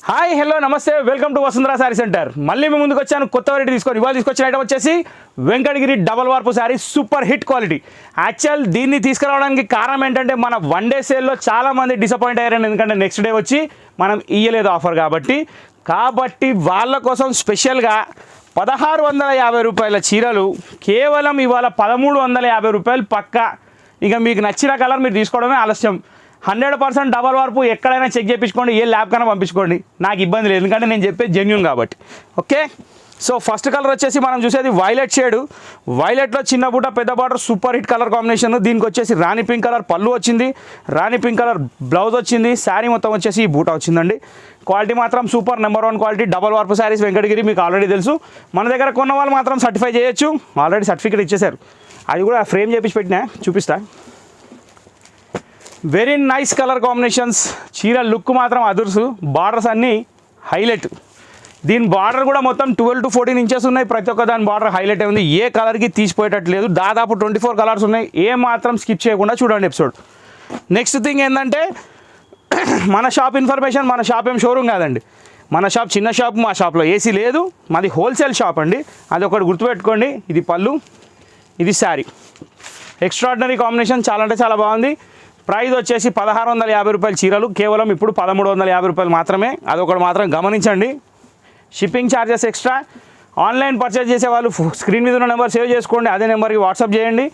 Hi hello నమస్తే welcome to Vasundhara sari centre. మళ్ళీ మీ ముందుకు వచ్చాను కొత్త వెరైటీ తీసుకొని. ఇవాళ తీసుకొచ్చిన ఐటమ్ వచ్చేసి వెంకటగిరి డబల్ వార్పు sari, super hit quality. Actual దీన్ని తీసుకురావడానికి కారణం ఏంటంటే మన వన్ డే సేల్లో చాలామంది డిసప్పాయింట్ అయ్యారండి, ఎందుకంటే నెక్స్ట్ డే వచ్చి మనం ఇయ్యలేదు ఆఫర్ కాబట్టి వాళ్ళ కోసం స్పెషల్గా 1650 రూపాయల చీరలు కేవలం ఇవాళ 1350 రూపాయలు పక్కా. ఇక మీకు నచ్చిన కలర్ మీరు తీసుకోవడమే ఆలస్యం. 100% డబల్ వార్పు ఎక్కడైనా చెక్ చేయించుకోండి, ఏ ల్యాబ్ కన్నా పంపించుకోండి, నాకు ఇబ్బంది లేదు, ఎందుకంటే నేను చెప్పేది జెన్యూన్ కాబట్టి. ఓకే, సో ఫస్ట్ కలర్ వచ్చేసి మనం చూసేది వైలెట్ షేడు. వైలెట్లో చిన్న బూట పెద్ద border, super hit colour combination. దీనికి వచ్చేసి రాణి పింక్ కలర్ పళ్ళు వచ్చింది, రాణి పింక్ కలర్ బ్లౌజ్ వచ్చింది, శారీ మొత్తం వచ్చేసి ఈ బూట వచ్చిందండి. క్వాలిటీ మాత్రం సూపర్, నెంబర్ 1 క్వాలిటీ. డబల్ వార్పు శారీస్ వెంకటగిరి మీకు ఆల్రెడీ తెలుసు. మన దగ్గర కొన్న వాళ్ళు మాత్రం సర్టిఫై చేయొచ్చు, ఆల్రెడీ సర్టిఫికేట్ ఇచ్చేశారు. అది కూడా ఫ్రేమ్ చేపించి పెట్టినా, చూపిస్తా. Very nice colour combinations. చీర లుక్ మాత్రం అదుర్సు. బార్డర్స్ అన్నీ హైలైట్. దీని బార్డర్ కూడా మొత్తం 12 to 14 ఇంచెస్ ఉన్నాయి. ప్రతి ఒక్క దాని బార్డర్ హైలైట్ ఉంది. ఏ కలర్కి తీసిపోయేటట్లేదు. దాదాపు 24 కలర్స్ ఉన్నాయి. ఏ మాత్రం స్కిప్ చేయకుండా చూడండి ఎపిసోడ్. నెక్స్ట్ థింగ్ ఏంటంటే మన షాప్ ఇన్ఫర్మేషన్. మన షాప్ ఏం షోరూమ్ కాదండి, మన షాప్ చిన్న షాప్. మా షాప్లో ఏసీ లేదు, మాది హోల్సేల్ షాప్ అండి. అది ఒకటి గుర్తుపెట్టుకోండి. ఇది పళ్ళు, ఇది శారీ. ఎక్స్ట్రాడినరీ కాంబినేషన్, చాలా అంటే చాలా బాగుంది. ప్రైస్ వచ్చేసి 1650 రూపాయల చీరలు కేవలం ఇప్పుడు 1350 రూపాయలు మాత్రమే. అదొకటి మాత్రం గమనించండి. Shipping charges extra. Online purchase చేసే వాళ్ళు స్క్రీన్ మీద ఉన్న నెంబర్ సేవ్ చేసుకోండి, అదే నెంబర్కి వాట్సాప్ చేయండి.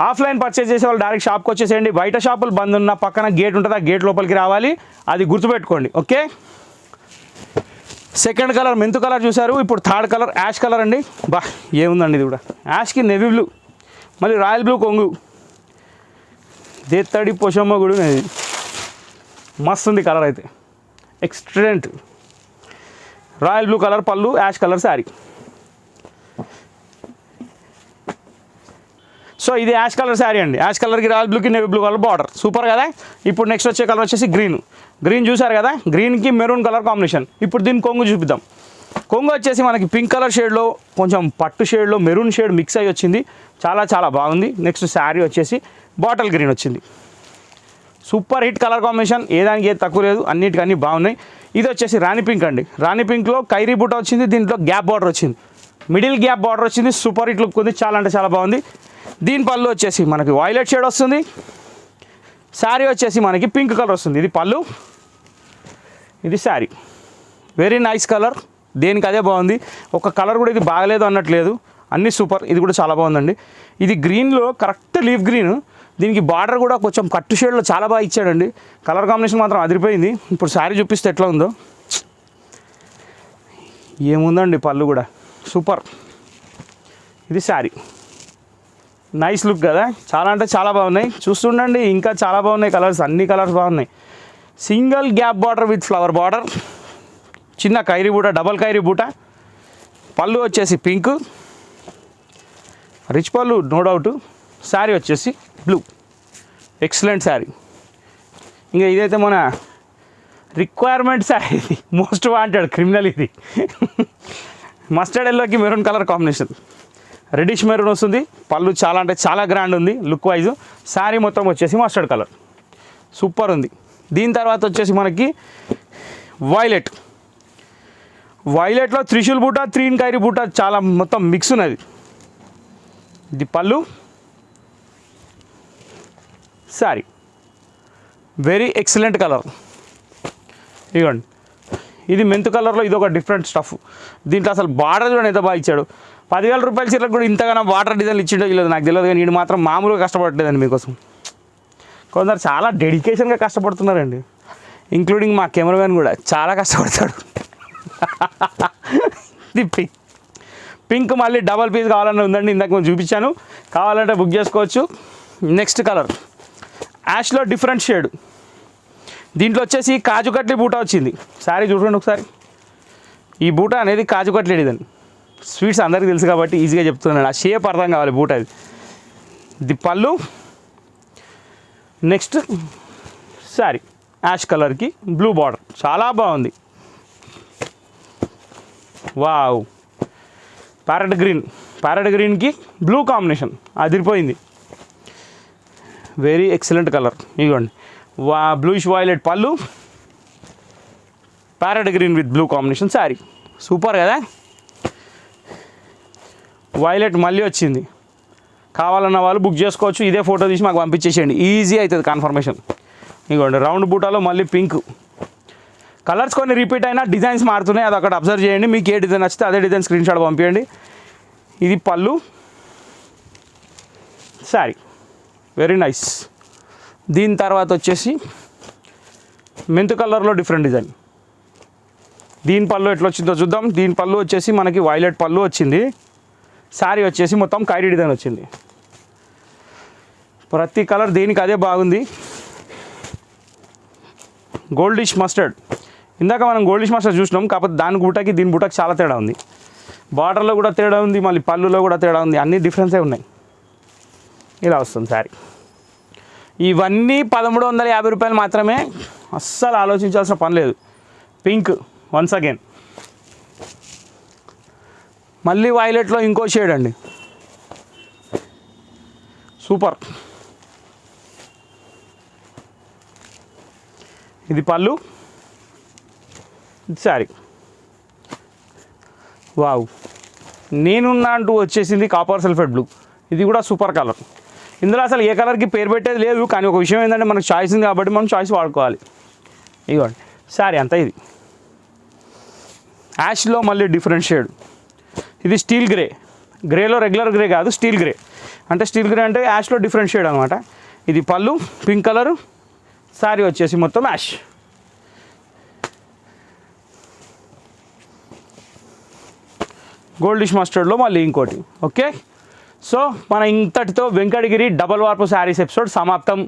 ఆఫ్లైన్ పర్చేజ్ చేసే వాళ్ళు డైరెక్ట్ షాప్కి వచ్చేసేయండి. బయట షాపులు బంద్ ఉన్న పక్కన గేట్ ఉంటుంది, ఆ గేట్ లోపలికి రావాలి, అది గుర్తుపెట్టుకోండి. ఓకే, సెకండ్ కలర్ మెంతు కలర్ చూసారు. ఇప్పుడు థర్డ్ కలర్ యాష్ కలర్ అండి. బా ఏముందండి ఇది కూడా. యాష్కి నెవీ బ్లూ, మళ్ళీ రాయల్ బ్లూ కొంగు, దేత్తడి పోషమ్మ గుడి. మస్తు ఉంది కలర్ అయితే, ఎక్స్ట్రెంట్. రాయల్ బ్లూ కలర్ పళ్ళు, యాష్ కలర్ శారీ. సో ఇది యాష్ కలర్ శారీ అండి. యాష్ కలర్కి రాయల్ బ్లూకి navy blue colour border, super కదా. ఇప్పుడు నెక్స్ట్ వచ్చే కలర్ వచ్చేసి గ్రీన్ చూసారు కదా. గ్రీన్కి మెరూన్ కలర్ కాంబినేషన్. ఇప్పుడు దీన్ని కొంగు చూపిద్దాం. కొంగు వచ్చేసి మనకి పింక్ కలర్ షేడ్లో కొంచెం పట్టు షేడ్లో మెరూన్ షేడ్ మిక్స్ అయ్యి వచ్చింది. చాలా చాలా బాగుంది. నెక్స్ట్ శారీ వచ్చేసి బాటిల్ గ్రీన్ వచ్చింది. సూపర్ హిట్ కలర్ కాంబినేషన్, ఏదానికి ఏది తక్కువ లేదు, అన్నిటికీ అన్నీ బాగున్నాయి. ఇది వచ్చేసి రాణి పింక్ అండి. రాణి పింక్లో ఖైరీ బూట వచ్చింది, దీంట్లో గ్యాప్ బార్డర్ వచ్చింది, మిడిల్ గ్యాప్ బార్డర్ వచ్చింది. సూపర్ హిట్ లుక్ ఉంది, చాలా అంటే చాలా బాగుంది. దీని పళ్ళు వచ్చేసి మనకి వైలెట్ షేడ్ వస్తుంది. శారీ వచ్చేసి మనకి పింక్ కలర్ వస్తుంది. ఇది పళ్ళు, ఇది శారీ. వెరీ నైస్ కలర్, దేనికి అదే బాగుంది. ఒక కలర్ కూడా ఇది బాగలేదు అన్నట్లేదు, అన్నీ సూపర్. ఇది కూడా చాలా బాగుందండి. ఇది గ్రీన్లో కరెక్ట్ లీఫ్ గ్రీన్. దీనికి బార్డర్ కూడా కొంచెం కట్టు షేడ్లో చాలా బాగా ఇచ్చాడండి. కలర్ కాంబినేషన్ మాత్రం అదిరిపోయింది. ఇప్పుడు శారీ చూపిస్తే ఎట్లా ఉందో, ఏముందండి పళ్ళు కూడా సూపర్. ఇది శారీ. నైస్ లుక్ కదా, చాలా అంటే చాలా బాగున్నాయి. చూస్తుండండి, ఇంకా చాలా బాగున్నాయి కలర్స్, అన్ని కలర్స్ బాగున్నాయి. Single gap border with flower border, చిన్న ఖైరీ బూట, డబల్ ఖైరీ బూట. పళ్ళు వచ్చేసి పింక్, రిచ్ పళ్ళు నో డౌట్. శారీ వచ్చేసి బ్లూ, ఎక్సలెంట్ శారీ. ఇంకా ఇదైతే మన రిక్వైర్మెంట్ శారీ, ఇది మోస్ట్ వాంటెడ్ క్రిమినల్. ఇది మస్టర్డ్ ఎల్లోకి maroon colour combination, reddish maroon వస్తుంది. పళ్ళు చాలా అంటే చాలా గ్రాండ్ ఉంది లుక్ వైజ్. శారీ మొత్తం వచ్చేసి మస్టర్డ్ కలర్, సూపర్ ఉంది. దీని తర్వాత వచ్చేసి మనకి వైలెట్లో త్రిశూల్ బూట, 3 ఖైరీ బూట, చాలా మొత్తం మిక్స్ ఉన్నది. ఇది పళ్ళు, శారీ. Very excellent colour. ఇదిగోండి, ఇది మెంతు కలర్లో ఇది ఒక డిఫరెంట్ స్టఫ్. దీంట్లో అసలు బార్డర్ కూడా ఎంత బాగా ఇచ్చాడు. 10,000 రూపాయల చీరకు కూడా ఇంతగానో బార్డర్ డిజైన్లు ఇచ్చిండో లేదు నాకు తెలియదు, కానీ వీడు మాత్రం మామూలుగా కష్టపడలేదండి మీకోసం. కొందరు చాలా డెడికేషన్గా కష్టపడుతున్నారండి, ఇంక్లూడింగ్ మా కెమెరామెన్ కూడా చాలా కష్టపడతాడు. ఇది పింక్ మళ్ళీ డబల్ పీస్ కావాలని ఉందండి, ఇందాక నేను చూపించాను, కావాలంటే బుక్ చేసుకోవచ్చు. నెక్స్ట్ కలర్ యాష్లో డిఫరెంట్ షేడ్. దీంట్లో వచ్చేసి కాజు కట్లీ బూట వచ్చింది. శారీ చూడండి ఒకసారి. ఈ బూట అనేది కాజు కట్లీ ఇదండి. స్వీట్స్ అందరికీ తెలుసు కాబట్టి ఈజీగా చెప్తున్నాను, ఆ షేప్ అర్థం కావాలి బూట. ఇది పళ్ళు, నెక్స్ట్ శారీ యాష్ కలర్కి బ్లూ బార్డర్, చాలా బాగుంది. వావ్, ప్యారెట్ గ్రీన్కి బ్లూ కాంబినేషన్ అదిరిపోయింది. Very excellent colour. ఇదిగోండి, బ్లూయిష్ వైలెట్ పళ్ళు, parrot green with blue combination sari. Super కదా. వైలెట్ మళ్ళీ వచ్చింది. కావాలన్న వాళ్ళు బుక్ చేసుకోవచ్చు. ఇదే ఫోటో తీసి మాకు పంపించేసేయండి, ఈజీ అవుతుంది కన్ఫర్మేషన్. ఇదిగోండి రౌండ్ బూటాలో మళ్ళీ పింక్. కలర్స్ కొన్ని రిపీట్ అయినా డిజైన్స్ మారుతున్నాయి, అది అక్కడ అబ్జర్వ్ చేయండి. మీకు ఏ డిజైన్ నచ్చితే అదే డిజైన్ స్క్రీన్ షాట్ పంపించండి. ఇది పళ్ళు శారీ, వెరీ నైస్. దీని తర్వాత వచ్చేసి మెంతు కలర్లో డిఫరెంట్ డిజైన్. దీని పళ్ళు ఎట్లా వచ్చిందో చూద్దాం. దీని పళ్ళు వచ్చేసి మనకి వైలెట్ పళ్ళు వచ్చింది. శారీ వచ్చేసి మొత్తం ఖైరీ డిజైన్ వచ్చింది. ప్రతి కలర్ దీనికి అదే బాగుంది. గోల్డిష్ మస్టర్డ్, ఇందాక మనం గోల్డిష్ మస్టర్డ్ చూసినాం, కాకపోతే దాని బూటకి దీని బూటకి చాలా తేడా ఉంది. బార్డర్లో కూడా తేడా ఉంది, మళ్ళీ పళ్ళులో కూడా తేడా ఉంది, అన్ని డిఫరెన్సే ఉన్నాయి. ఇలా వస్తుంది శారీ. ఇవన్నీ 1350 రూపాయలు మాత్రమే, అస్సలు ఆలోచించాల్సిన పని లేదు. పింక్ వన్స్ అగైన్, మళ్ళీ వైలెట్లో ఇంకో షేడ్ అండి, సూపర్. ఇది పళ్ళు, శారీ. వావ్, నేనున్నా అంటూ వచ్చేసింది కాపర్ సల్ఫేట్ బ్లూ. ఇది కూడా సూపర్ కలర్. ఇందులో అసలు ఏ కలర్కి పేరు పెట్టేది లేదు, కానీ ఒక విషయం ఏంటంటే మనకు చాయిస్ ఉంది కాబట్టి మనం చాయిస్ వాడుకోవాలి. ఇదిగోండి శారీ అంతా. ఇది యాష్లో మళ్ళీ డిఫరెంట్ షేడ్. ఇది స్టీల్ గ్రే. గ్రేలో రెగ్యులర్ గ్రే కాదు, స్టీల్ గ్రే. అంటే స్టీల్ గ్రే అంటే యాష్లో డిఫరెంట్ షేడ్ అనమాట. ఇది పళ్ళు పింక్ కలరు, శారీ వచ్చేసి మొత్తం యాష్. గోల్డిష్ మస్టర్డ్లో మళ్ళీ ఇంకోటి. ఓకే, సో మన ఇంతటితో వెంకటగిరి డబల్ వార్పు శారీస్ ఎపిసోడ్ సమాప్తం.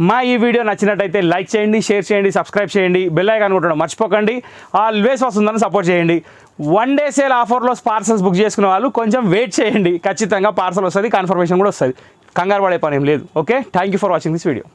మా ఈ వీడియో నచ్చినట్టయితే లైక్ చేయండి, షేర్ చేయండి, సబ్స్క్రైబ్ చేయండి, బెల్ ఐకాన్ కొట్టడం మర్చిపోకండి. ఆల్వేస్ వస్తుందని సపోర్ట్ చేయండి. 1 డే సేల్ ఆఫర్లో పార్సల్స్ బుక్ చేసుకునే వాళ్ళు కొంచెం వెయిట్ చేయండి, ఖచ్చితంగా పార్సల్ వస్తుంది, కన్ఫర్మేషన్ కూడా వస్తుంది. కంగారు పడే పని ఏం లేదు. Okay, thank you for watching this video.